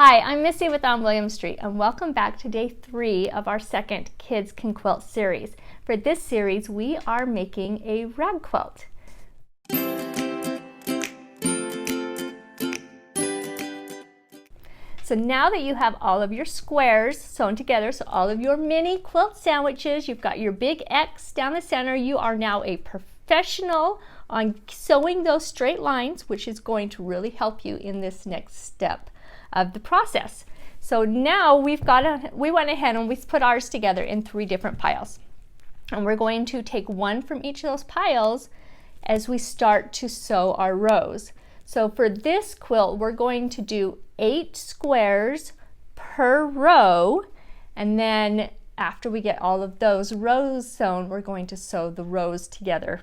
Hi, I'm Missy with On William Street, and welcome back to day 3 of our second Kids Can Quilt series. For this series, we are making a rag quilt. So now that you have all of your squares sewn together, so all of your mini quilt sandwiches, you've got your big X down the center, you are now a professional on sewing those straight lines, which is going to really help you in this next step of the process. So now we went ahead and we put ours together in 3 different piles. And we're going to take one from each of those piles as we start to sew our rows. So for this quilt, we're going to do 8 squares per row, and then after we get all of those rows sewn, we're going to sew the rows together.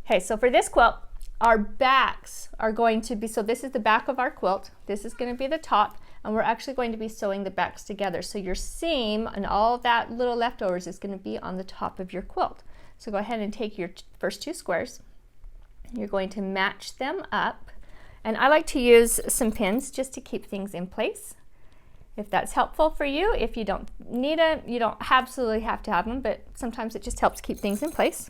Okay, so for this quilt, our backs are going to be, so this is the back of our quilt, this is going to be the top, and we're actually going to be sewing the backs together. So your seam and all that little leftovers is going to be on the top of your quilt. So go ahead and take your first 2 squares. You're going to match them up, and I like to use some pins just to keep things in place. If that's helpful for you, if you don't need it, you don't absolutely have to have them, but sometimes it just helps keep things in place.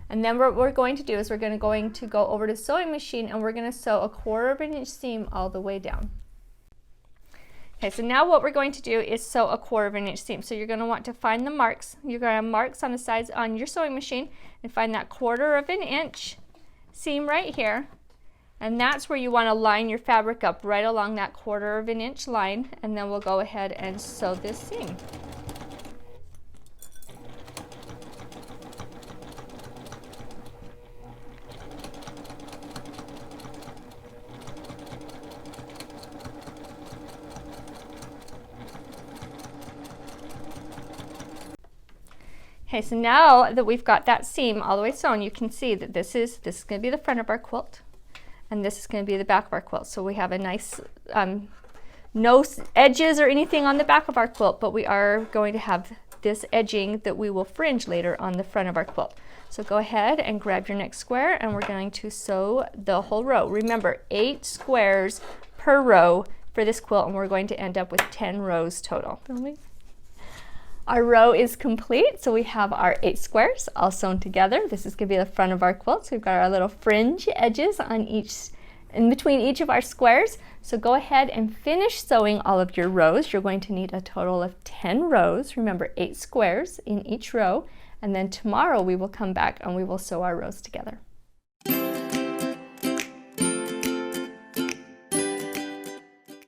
And then what we're going to do is we're going to go over to the sewing machine, and we're going to sew a 1/4 inch seam all the way down. Okay, so now what we're going to do is sew a 1/4 inch seam. So you're going to want to find the marks. You're going to have marks on the sides on your sewing machine and find that 1/4 inch seam right here. And that's where you want to line your fabric up right along that 1/4 inch line, and then we'll go ahead and sew this seam. Okay, so now that we've got that seam all the way sewn, you can see that this is going to be the front of our quilt, and this is going to be the back of our quilt. So we have a nice, no edges or anything on the back of our quilt, but we are going to have this edging that we will fringe later on the front of our quilt. So go ahead and grab your next square, and we're going to sew the whole row. Remember, 8 squares per row for this quilt, and we're going to end up with 10 rows total. Our row is complete, so we have our 8 squares all sewn together. This is going to be the front of our quilt. So we've got our little fringe edges on in between each of our squares. So go ahead and finish sewing all of your rows. You're going to need a total of 10 rows. Remember, 8 squares in each row. And then tomorrow we will come back and we will sew our rows together.